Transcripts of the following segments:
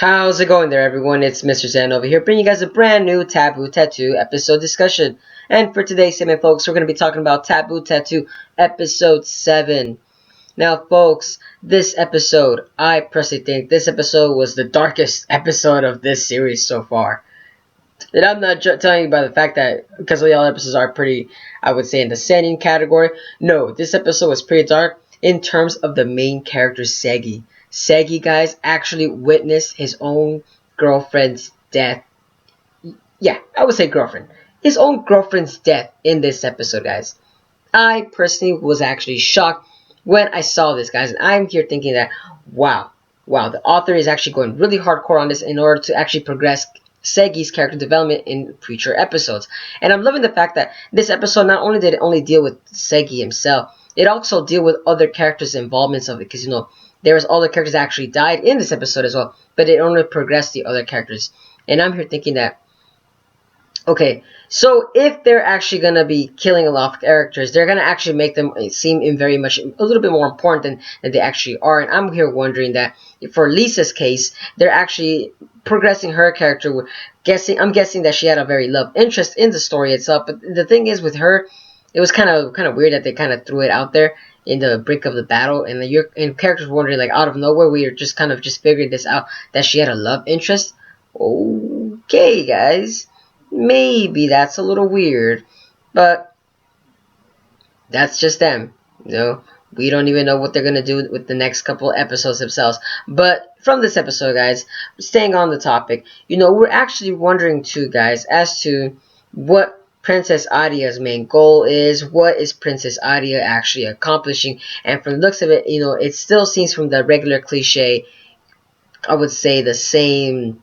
How's it going there, everyone? It's Mr. Zen over here, bringing you guys a brand new Taboo Tattoo episode discussion. And for today's segment, folks, we're going to be talking about Taboo Tattoo episode 7. Now, folks, this episode, I personally think this episode was the darkest episode of this series so far. And I'm not telling you by the fact that, because the other episodes are pretty, I would say, in the sending category. No, this episode was pretty dark in terms of the main character, Segi. Segi, guys, actually witnessed his own girlfriend's death. Yeah, I would say girlfriend. His own girlfriend's death in this episode, guys. I personally was actually shocked when I saw this, guys. And I'm here thinking that, wow, the author is actually going really hardcore on this in order to actually progress Segi's character development in future episodes. And I'm loving the fact that this episode not only did it only deal with Segi himself, it also deal with other characters' involvements of it, because, you know, there was other characters that actually died in this episode as well, but it only progressed the other characters. And I'm here thinking that, okay, so if they're actually going to be killing a lot of characters, they're going to actually make them seem in very much a little bit more important than they actually are. And I'm here wondering that for Lisa's case, they're actually progressing her character. I'm guessing that she had a very love interest in the story itself. But the thing is with her, it was kind of weird that they kind of threw it out there in the brink of the battle, and the characters were wondering, like, out of nowhere, we were just kind of figuring this out, that she had a love interest. Okay, guys, maybe that's a little weird, but that's just them. You know, we don't even know what they're gonna do with the next couple episodes themselves. But from this episode, guys, staying on the topic, you know, we're actually wondering too, guys, as to what Princess Adaos' main goal is. What is Princess Adaos actually accomplishing? And from the looks of it, you know, it still seems from the regular cliche, I would say, the same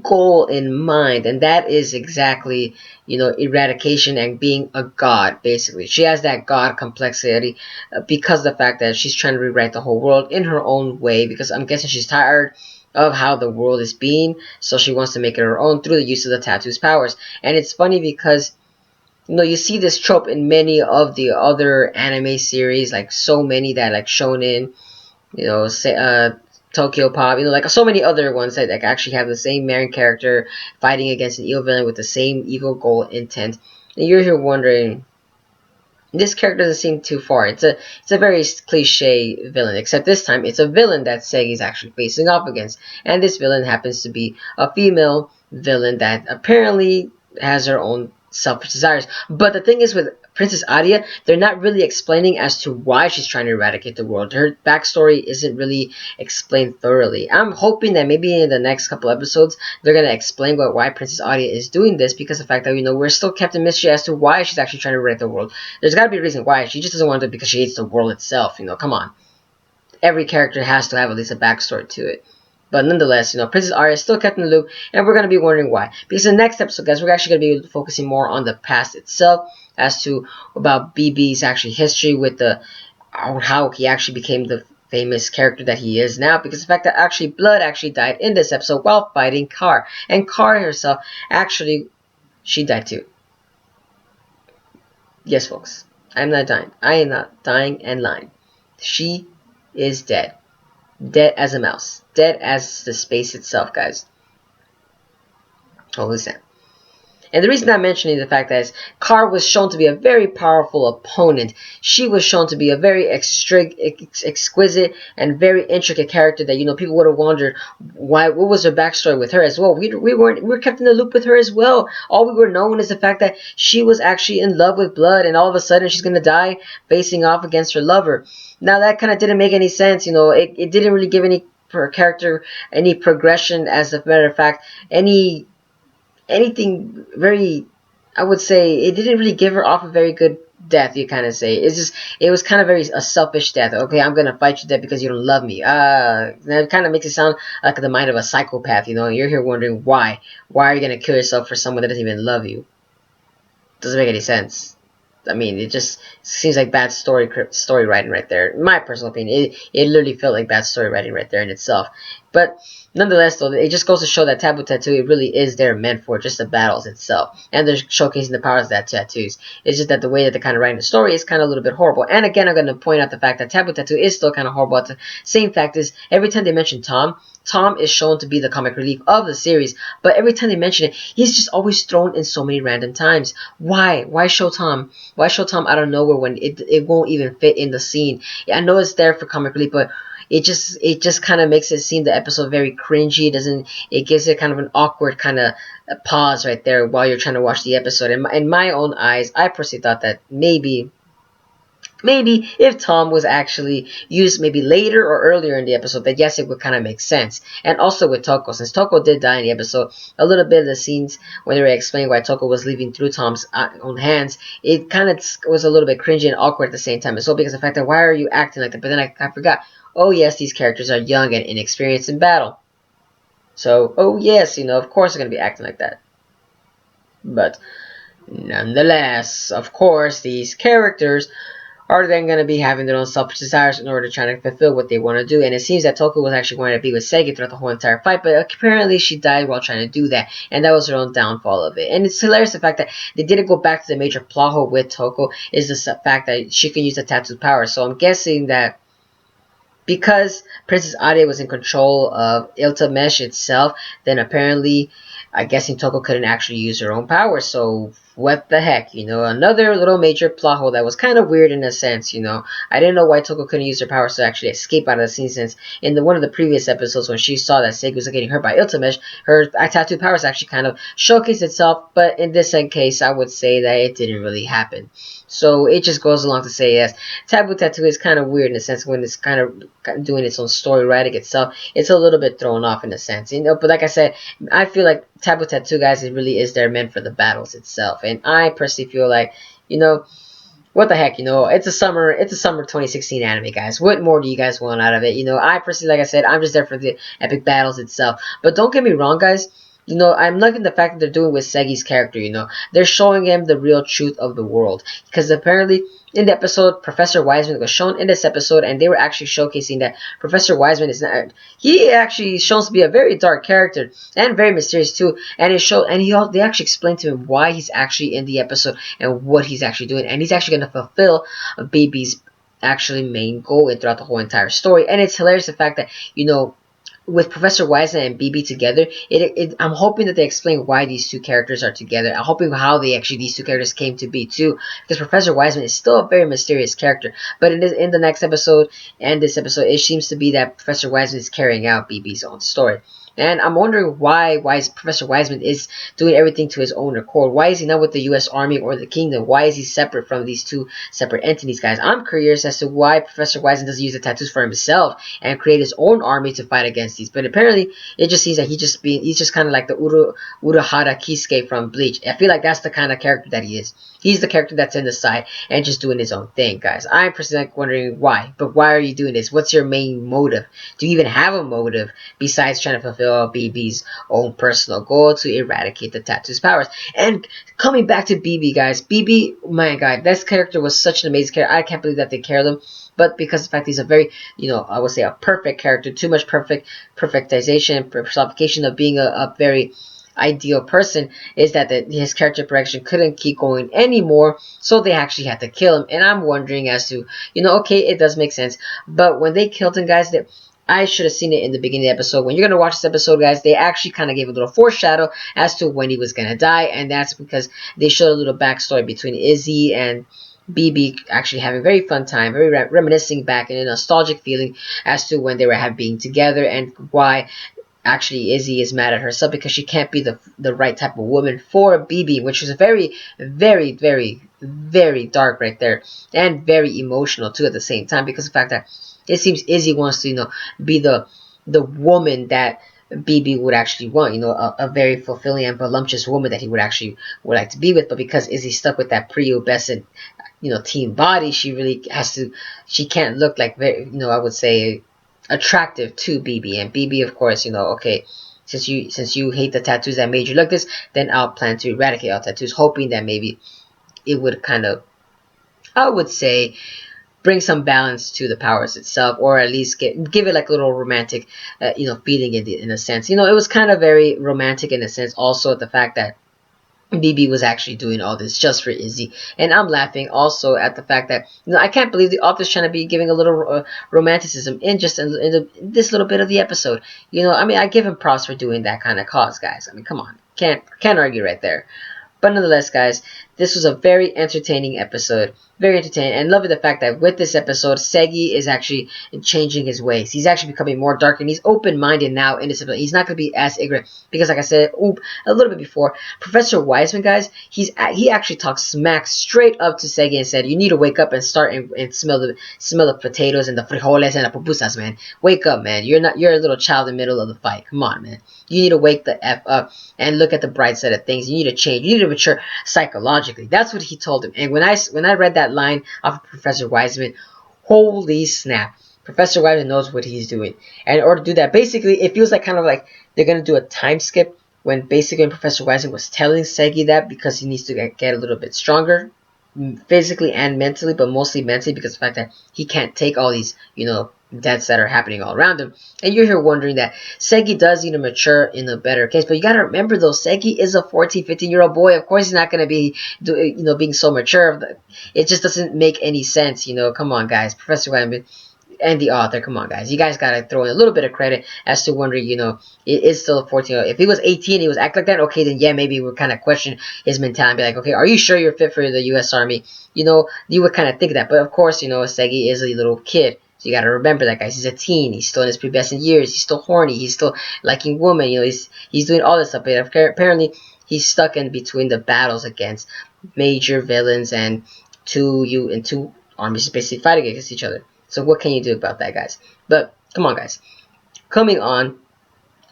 goal in mind, and that is exactly, you know, eradication and being a god. Basically, she has that god complexity because of the fact that she's trying to rewrite the whole world in her own way, because I'm guessing she's tired of how the world is being, so she wants to make it her own through the use of the tattoo's powers. And it's funny because, you know, you see this trope in many of the other anime series, like so many that, like Shonen, you know, say, Tokyo Pop, you know, like so many other ones that, like, actually have the same main character fighting against an evil villain with the same evil goal intent. And you're here wondering, this character doesn't seem too far. It's a very cliche villain, except this time it's a villain that Segi is actually facing off against, and this villain happens to be a female villain that apparently has her own selfish desires. But the thing is with Princess Adaos, they're not really explaining as to why she's trying to eradicate the world. Her backstory isn't really explained thoroughly. I'm hoping that maybe in the next couple episodes, they're going to explain why Princess Adaos is doing this, because of the fact that, you know, we're still kept in mystery as to why she's actually trying to eradicate the world. There's got to be a reason why. She just doesn't want to do it because she hates the world itself. You know, come on. Every character has to have at least a backstory to it. But nonetheless, you know, Princess Adaos is still kept in the loop, and we're going to be wondering why. Because in the next episode, guys, we're actually going to be focusing more on the past itself, as to about BB's actually history with how he actually became the famous character that he is now, because the fact that actually Blood actually died in this episode while fighting Kar, and Kar herself actually, she died too. Yes, folks, I'm not dying. I am not dying and lying. She is dead. Dead as a mouse. Dead as the space itself, guys. Holy snap. And the reason I'm mentioning the fact that is, Kar was shown to be a very powerful opponent. She was shown to be a very exquisite and very intricate character that, you know, people would have wondered what was her backstory with her as well. We were kept in the loop with her as well. All we were known is the fact that she was actually in love with Blood, and all of a sudden she's going to die facing off against her lover. Now that kind of didn't make any sense, you know. It didn't really give any per character any progression. As a matter of fact, anything very, I would say, it didn't really give her off a very good death, you kind of say. It was kind of a selfish death. Okay, I'm gonna fight you dead because you don't love me. That kind of makes it sound like the mind of a psychopath, you know. You're here wondering why are you gonna kill yourself for someone that doesn't even love you? Doesn't make any sense. I mean, it just seems like bad story writing right there. In my personal opinion, it literally felt like bad story writing right there in itself. But nonetheless, though, it just goes to show that Taboo Tattoo, it really is there meant for just the battles itself. And they're showcasing the powers of that tattoos. It's just that the way that they're kind of writing the story is kind of a little bit horrible. And again, I'm going to point out the fact that Taboo Tattoo is still kind of horrible. At the same fact is, every time they mention Tom, Tom is shown to be the comic relief of the series, but every time they mention it, he's just always thrown in so many random times. Why? Why show Tom? Why show Tom out of nowhere when it won't even fit in the scene? Yeah, I know it's there for comic relief, but it just kind of makes it seem the episode very cringy. It gives it kind of an awkward kind of pause right there while you're trying to watch the episode. In my own eyes, I personally thought that maybe if Tom was actually used maybe later or earlier in the episode, that yes, it would kind of make sense. And also with Toko, since Toko did die in the episode, a little bit of the scenes when they were explaining why Toko was leaving through Tom's own hands, it kind of was a little bit cringy and awkward at the same time as well, because of the fact that why are you acting like that? But then I forgot, oh yes, these characters are young and inexperienced in battle. So, oh yes, of course they're going to be acting like that. But nonetheless, of course, these characters are then going to be having their own selfish desires in order to try to fulfill what they want to do. And it seems that Toko was actually going to be with Segi throughout the whole entire fight, but apparently she died while trying to do that, and that was her own downfall of it. And it's hilarious the fact that they didn't go back to the major plot hole with Toko is the fact that she can use the tattoo's power. So I'm guessing that because Princess Adaos was in control of Iltamash itself, then apparently, I guessing Toko couldn't actually use her own power. So what the heck, another little major plot hole that was kind of weird in a sense. I didn't know why Toko couldn't use her powers to actually escape out of the scene, since in one of the previous episodes when she saw that Segi was getting hurt by Iltamash, her tattoo powers actually kind of showcased itself. But in this case, I would say that it didn't really happen. So it just goes along to say, yes, Taboo Tattoo is kind of weird in a sense when it's kind of doing its own story writing itself. It's a little bit thrown off in a sense, But like I said, I feel like Taboo Tattoo, guys, it really is there meant for the battles itself. And I personally feel like, what the heck, it's a summer 2016 anime, guys. What more do you guys want out of it? I personally, like I said, I'm just there for the epic battles itself. But don't get me wrong, guys. I'm liking the fact that they're doing with Segi's character, They're showing him the real truth of the world. Because apparently, in the episode, Professor Wiseman was shown in this episode, and they were actually showcasing that Professor Wiseman is not... He actually shows to be a very dark character, and very mysterious too. And they actually explained to him why he's actually in the episode, and what he's actually doing. And he's actually going to fulfill BB's actually main goal throughout the whole entire story. And it's hilarious the fact that, with Professor Wiseman and BB together, I'm hoping that they explain why these two characters are together. I'm hoping how these two characters came to be too, because Professor Wiseman is still a very mysterious character. But in the next episode and this episode, it seems to be that Professor Wiseman is carrying out BB's own story. And I'm wondering why Professor Wiseman is doing everything to his own accord. Why is he not with the U.S. Army or the Kingdom? Why is he separate from these two separate entities, guys? I'm curious as to why Professor Wiseman doesn't use the tattoos for himself and create his own army to fight against these. But apparently, it just seems that he's just kind of like the Urahara Kisuke from Bleach. I feel like that's the kind of character that he is. He's the character that's in the side and just doing his own thing, guys. I'm personally wondering why. But why are you doing this? What's your main motive? Do you even have a motive besides trying to fulfill BB's own personal goal to eradicate the tattoo's powers? And coming back to BB, guys. BB, my God, this character was such an amazing character. I can't believe that they killed him. But because of the fact he's a very, I would say a perfect character. Too much perfectization, personification of being a very ideal person is that his character progression couldn't keep going anymore, so they actually had to kill him. And I'm wondering as to, okay, it does make sense, but when they killed him, guys, I should have seen it in the beginning of the episode. When you're going to watch this episode, guys, they actually kind of gave a little foreshadow as to when he was going to die, and that's because they showed a little backstory between Izzy and BB actually having a very fun time, very reminiscing back in a nostalgic feeling as to when they were being together, and why actually Izzy is mad at herself because she can't be the right type of woman for BB, which was very, very, very, very dark right there, and very emotional too at the same time, because of the fact that it seems Izzy wants to, be the woman that BB would actually want, a very fulfilling and voluptuous woman that he would like to be with. But because Izzy's stuck with that prepubescent, teen body, she can't look like very, I would say, attractive to BB. And BB, of course, okay, since you hate the tattoos that made you look this, then I'll plan to eradicate all tattoos, hoping that maybe it would kind of, I would say, bring some balance to the powers itself, or at least give it like a little romantic, feeling in a sense. It was kind of very romantic in a sense. Also, the fact that BB was actually doing all this just for Izzy. And I'm laughing also at the fact that, I can't believe the author's trying to be giving a little romanticism in just in this little bit of the episode. I mean, I give him props for doing that kind of cause, guys. I mean, come on. Can't argue right there. But nonetheless, guys, this was a very entertaining episode. Very entertaining. And loving the fact that with this episode, Segi is actually changing his ways. He's actually becoming more dark, and he's open-minded now in this episode. He's not going to be as ignorant. Because like I said a little bit before, Professor Wiseman, guys, he actually talked smack straight up to Segi and said, you need to wake up and start and smell the potatoes and the frijoles and the pupusas, man. Wake up, man. You're a little child in the middle of the fight. Come on, man. You need to wake the F up and look at the bright side of things. You need to change. You need to mature psychologically. That's what he told him. And when I read that line off of Professor Wiseman, holy snap. Professor Wiseman knows what he's doing. And in order to do that, basically, it feels like kind of like they're going to do a time skip when basically Professor Wiseman was telling Segi that because he needs to get a little bit stronger physically and mentally, but mostly mentally because of the fact that he can't take all these, deaths that are happening all around him. And you're here wondering that Segi does need to mature in a better case. But you got to remember, though, Segi is a 14, 15-year-old boy. Of course, he's not going to be, being so mature. It just doesn't make any sense. Come on, guys. Professor Wiseman and the author, come on, guys. You guys got to throw in a little bit of credit as to wondering, it is still a 14-year-old. If he was 18, he was acting like that, okay, then yeah, maybe we would kind of question his mentality and be like, okay, are you sure you're fit for the U.S. Army? You would kind of think that. But of course, Segi is a little kid. So you gotta remember that, guys. He's a teen. He's still in his pubescent years. He's still horny. He's still liking women. He's doing all this stuff. But apparently, he's stuck in between the battles against major villains and two armies basically fighting against each other. So what can you do about that, guys? But come on, guys. Coming on,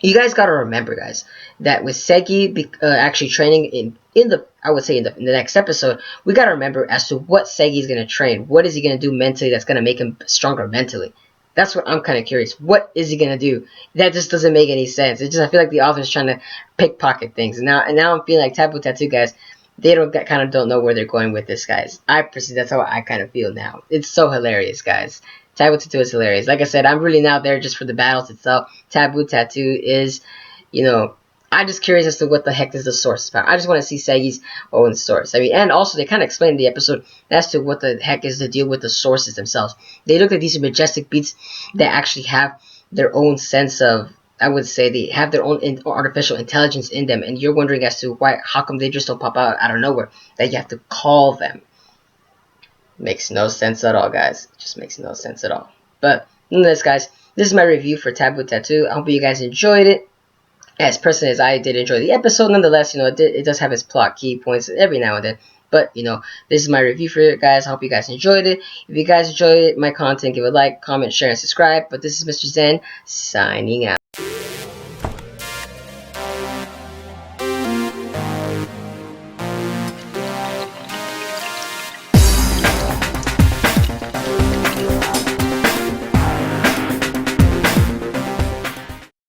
you guys gotta remember, guys, that with Segi actually training in the next episode, we gotta remember as to what Segi is gonna train. What is he gonna do mentally that's gonna make him stronger mentally? That's what I'm kind of curious. What is he gonna do? That just doesn't make any sense. I feel like the author's trying to pickpocket things. And now I'm feeling like Taboo Tattoo, guys, they kind of don't know where they're going with this, guys. That's how I kind of feel now. It's so hilarious, guys. Taboo Tattoo is hilarious. Like I said, I'm really not there just for the battles itself. Taboo Tattoo is, I'm just curious as to what the heck is the source about. I just want to see Segi's own source. I mean, and also they kind of explained in the episode as to what the heck is the deal with the sources themselves. They look like these are majestic beats that actually have their own sense of, I would say they have their own artificial intelligence in them. And you're wondering as to how come they just don't pop out of nowhere, that you have to call them. Makes no sense at all, guys. It just makes no sense at all. But nonetheless, guys, this is my review for Taboo Tattoo. I hope you guys enjoyed it. As personally as I did enjoy the episode, nonetheless, it does have its plot key points every now and then. But, this is my review for it, guys. I hope you guys enjoyed it. If you guys enjoyed my content, give a like, comment, share, and subscribe. But this is Mr. Zen, signing out.